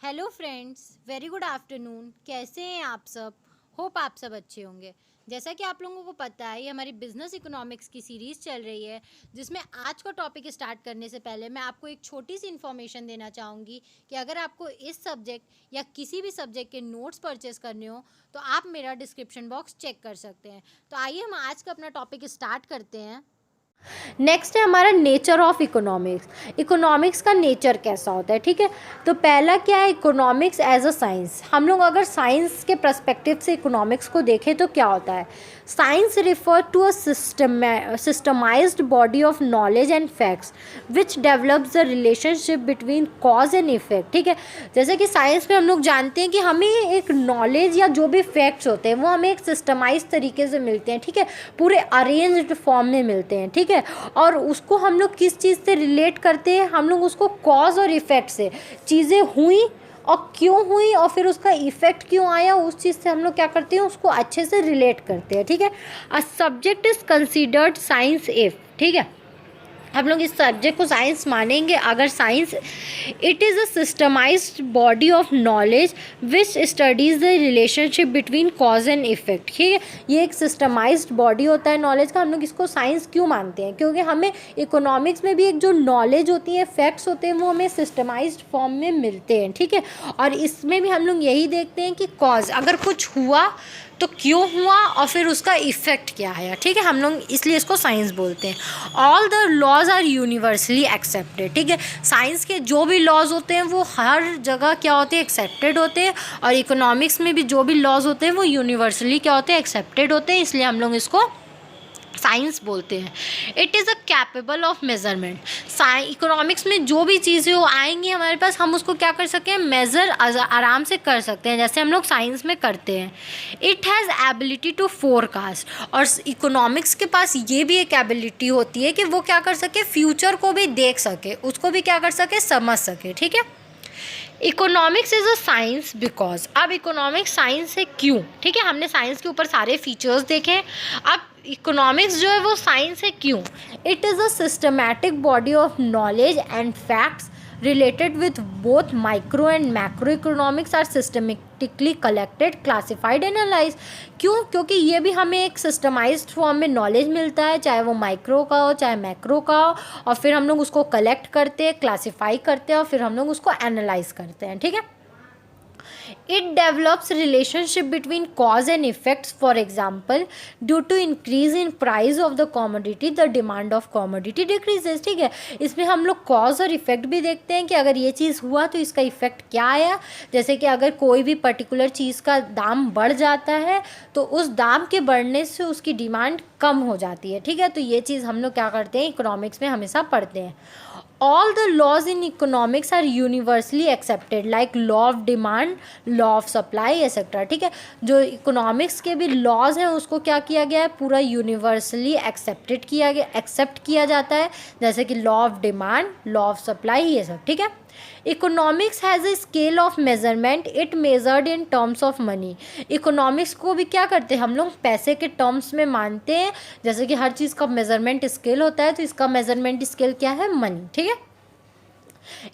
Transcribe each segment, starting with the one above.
Hello friends, very good afternoon. कैसे हैं आप सब? होप आप सब अच्छे होंगे। जैसा कि आप लोगों को पता है, ये हमारी बिजनेस इकोनॉमिक्स की सीरीज़ चल रही है, जिसमें आज का टॉपिक स्टार्ट करने से पहले मैं आपको एक छोटी सी इन्फॉर्मेशन देना चाहूँगी कि अगर आपको इस सब्जेक्ट या किसी भी सब्जेक्ट के नोट्स परचेस करने हो तो आप मेरा डिस्क्रिप्शन बॉक्स चेक कर सकते हैं। तो आइए हम आज का अपना टॉपिक स्टार्ट करते हैं। नेक्स्ट है हमारा नेचर ऑफ इकोनॉमिक्स। इकोनॉमिक्स का नेचर कैसा होता है, ठीक है। तो पहला क्या है, इकोनॉमिक्स एज अ साइंस। हम लोग अगर साइंस के पर्सपेक्टिव से इकोनॉमिक्स को देखें तो क्या होता है, science refer to a systemised body of knowledge and facts which develops the relationship between cause and effect, ठीक है। जैसे कि साइंस में हम लोग जानते हैं कि हमें एक नॉलेज या जो भी फैक्ट्स होते हैं वो हमें एक सिस्टमाइज तरीके से मिलते हैं, ठीक है, पूरे अरेंज्ड फॉर्म में मिलते हैं, ठीक है। और उसको हम लोग किस चीज़ से रिलेट करते हैं, हम लोग उसको कॉज और इफ़ेक्ट से, चीज़ें हुई और क्यों हुई और फिर उसका इफेक्ट क्यों आया, उस चीज़ से हम लोग क्या करते हैं, उसको अच्छे से रिलेट करते हैं, ठीक है। A subject is considered science if, ठीक है, हम लोग इस सब्जेक्ट को साइंस मानेंगे अगर science it is a systemised body of knowledge which studies the relationship between cause and effect, ठीक है। ये एक सिस्टमाइज्ड बॉडी होता है नॉलेज का। हम लोग इसको साइंस क्यों मानते हैं, क्योंकि हमें इकोनॉमिक्स में भी एक जो नॉलेज होती है, फैक्ट्स होते हैं, वो हमें सिस्टमाइज्ड फॉर्म में मिलते हैं, ठीक है। और इसमें भी हम लोग यही देखते हैं कि कॉज, अगर कुछ हुआ तो क्यों हुआ और फिर उसका इफ़ेक्ट क्या आया, ठीक है। हम लोग इसलिए इसको साइंस बोलते हैं। All the laws are universally accepted, ठीक है। साइंस के जो भी लॉज होते हैं वो हर जगह क्या होते हैं, एक्सेप्टेड होते हैं। और इकोनॉमिक्स में भी जो भी लॉज होते हैं वो यूनिवर्सली क्या होते हैं, एक्सेप्टेड होते हैं। इसलिए हम लोग इसको साइंस बोलते हैं। It is a capable of measurement. Economics में जो भी चीज़ें वो आएंगी हमारे पास, हम उसको क्या कर सकें, मेज़र आराम से कर सकते हैं, जैसे हम लोग साइंस में करते हैं। It has ability to forecast, और इकोनॉमिक्स के पास ये भी एक एबिलिटी होती है कि वो क्या कर सके, फ्यूचर को भी देख सके, उसको भी क्या कर सके, समझ सके, ठीक है। Economics is a science because, अब इकोनॉमिक्स साइंस है क्यों, ठीक है। हमने साइंस के ऊपर सारे फीचर्स देखे। अब इकोनॉमिक्स जो है वो साइंस है क्यों। It is a systematic body of knowledge and facts related with both micro and macroeconomics are systematically collected, classified, analyzed। क्यों, क्योंकि ये भी हमें एक सिस्टमाइज्ड फॉर्म में नॉलेज मिलता है, चाहे वो माइक्रो का हो चाहे मैक्रो का हो, और फिर हम लोग उसको कलेक्ट करते हैं, क्लासीफाई करते हैं और फिर हम लोग उसको एनालाइज करते हैं, ठीक है। It develops relationship between cause and effects. For example, due to increase in price of the commodity, the demand of commodity decreases, ठीक है। इसमें हम लोग cause और effect भी देखते हैं कि अगर ये चीज़ हुआ तो इसका effect क्या आया। जैसे कि अगर कोई भी पर्टिकुलर चीज़ का दाम बढ़ जाता है तो उस दाम के बढ़ने से उसकी डिमांड कम हो जाती है, ठीक है। तो ये चीज़ हम लोग क्या करते हैं, इकोनॉमिक्स में हमेशा पढ़ते हैं। All the laws in economics are universally accepted like law of demand, law of supply, etc, ठीक है। जो इकोनॉमिक्स के भी लॉज हैं उसको क्या किया गया है, पूरा यूनिवर्सली एक्सेप्ट किया जाता है, जैसे कि law of demand, law of supply, ये सब, ठीक है। Economics has a scale of measurement, it measured in terms of money. Economics को भी क्या करते हैं हम लोग, पैसे के टर्म्स में मानते हैं। जैसे कि हर चीज़ का मेजरमेंट स्केल होता है, तो इसका मेजरमेंट स्केल क्या है, मनी, ठीक है।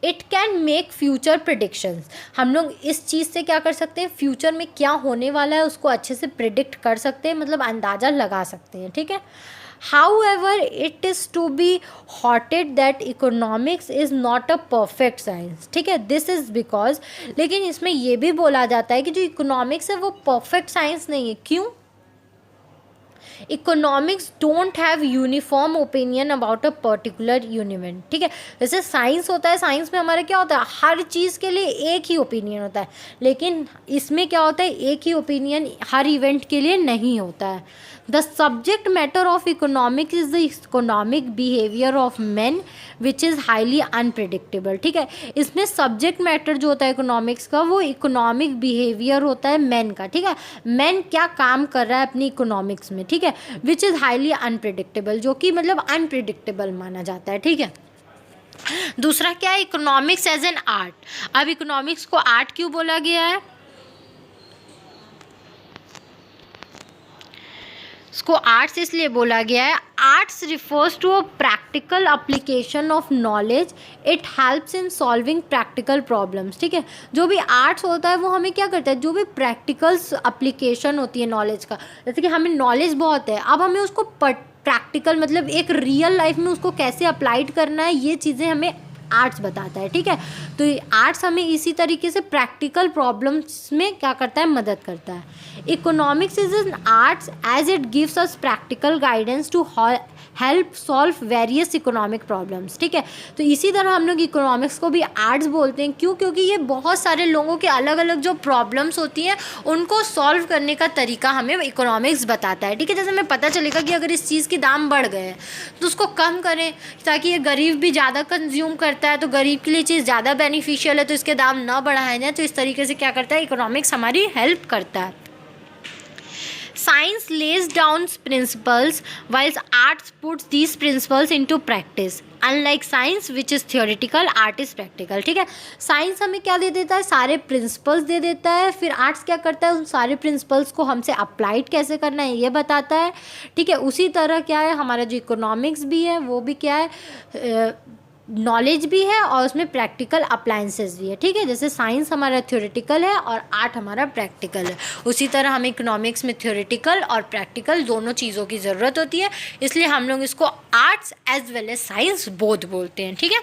It can make future predictions, हम लोग इस चीज़ से क्या कर सकते हैं, फ्यूचर में क्या होने वाला है उसको अच्छे से प्रिडिक्ट कर सकते हैं, मतलब अंदाज़ा लगा सकते हैं, ठीक है। However, it is to be noted that economics is not a perfect science, ठीक है। This is because, लेकिन इसमें ये भी बोला जाता है कि जो इकोनॉमिक्स है वो परफेक्ट साइंस नहीं है। क्यों, economics don't have uniform opinion about a particular यूनिवेंट, ठीक है। जैसे साइंस होता है, साइंस में हमारा क्या होता है, हर चीज़ के लिए एक ही ओपिनियन होता है, लेकिन इसमें क्या होता है, एक ही ओपिनियन हर इवेंट के लिए नहीं होता है। The subject matter of economics is the economic behaviour of man which is highly unpredictable, ठीक है। इसमें सब्जेक्ट मैटर जो होता है इकोनॉमिक्स का, वो इकोनॉमिक बिहेवियर होता है मैन का, ठीक है। मैन क्या काम कर रहा है अपनी इकोनॉमिक्स में, ठीक है, विच इज़ हाईली अनप्रिडिक्टेबल, जो कि मतलब अनप्रिडिक्टेबल माना जाता है, ठीक है। दूसरा क्या है, इकोनॉमिक्स एज एन आर्ट। अब इकोनॉमिक्स को आर्ट क्यों बोला गया है, को आर्ट्स इसलिए बोला गया है, arts refers to a practical application of knowledge, it helps in solving practical problems. ठीक है, जो भी आर्ट्स होता है वो हमें क्या करता है, जो भी प्रैक्टिकल्स एप्लीकेशन होती है नॉलेज का, जैसे कि हमें नॉलेज बहुत है, अब हमें उसको प्रैक्टिकल मतलब एक रियल लाइफ में उसको कैसे अप्लाइड करना है, ये चीज़ें हमें आर्ट्स बताता है। ठीक है, तो आर्ट्स हमें इसी तरीके से प्रैक्टिकल प्रॉब्लम्स में क्या करता है, मदद करता है। Economics is an arts as it gives us practical guidance to help solve various economic problems. ठीक है, तो इसी तरह हम लोग इकोनॉमिक्स को भी आर्ट्स बोलते हैं। क्यों? क्योंकि ये बहुत सारे लोगों के अलग अलग जो प्रॉब्लम्स होती हैं उनको सॉल्व करने का तरीका हमें इकोनॉमिक्स बताता है। ठीक है, जैसे हमें पता चलेगा कि अगर इस चीज़ के दाम बढ़ गए हैं तो उसको कम करें, ताकि ये गरीब भी ज़्यादा कंज्यूम करता है तो गरीब के लिए चीज़ ज़्यादा बेनिफिशियल है, तो इसके दाम ना बढ़ाए जाएँ। तो इस तरीके से क्या करता है, इकोनॉमिक्स हमारी हेल्प करता है। Science lays down principles, whilst arts puts these principles into practice. Unlike science, which is theoretical, art is practical. ठीक है, साइंस हमें क्या दे देता है, सारे प्रिंसिपल्स दे देता है, फिर आर्ट्स क्या करता है, उन सारे प्रिंसिपल्स को हमसे अप्लाइड कैसे करना है ये बताता है। ठीक है, उसी तरह क्या है, हमारा जो इकोनॉमिक्स भी है वो भी क्या है, नॉलेज भी है और उसमें प्रैक्टिकल अप्लायंसेस भी है। ठीक है, जैसे साइंस हमारा थ्योरेटिकल है और आर्ट हमारा प्रैक्टिकल है, उसी तरह हमें इकोनॉमिक्स में थ्योरेटिकल और प्रैक्टिकल दोनों चीज़ों की ज़रूरत होती है, इसलिए हम लोग इसको arts as well as science both बोलते हैं। ठीक है,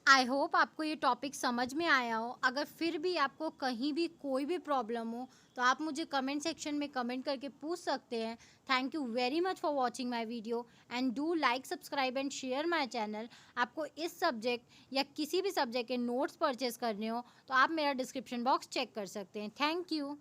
आई होप आपको ये टॉपिक समझ में आया हो। अगर फिर भी आपको कहीं भी कोई भी प्रॉब्लम हो तो आप मुझे कमेंट सेक्शन में कमेंट करके पूछ सकते हैं। Thank you very much for watching my video and do like, subscribe and share my channel. आपको इस सब्जेक्ट या किसी भी सब्जेक्ट के नोट्स परचेज करने हो तो आप मेरा डिस्क्रिप्शन बॉक्स चेक कर सकते हैं। Thank you.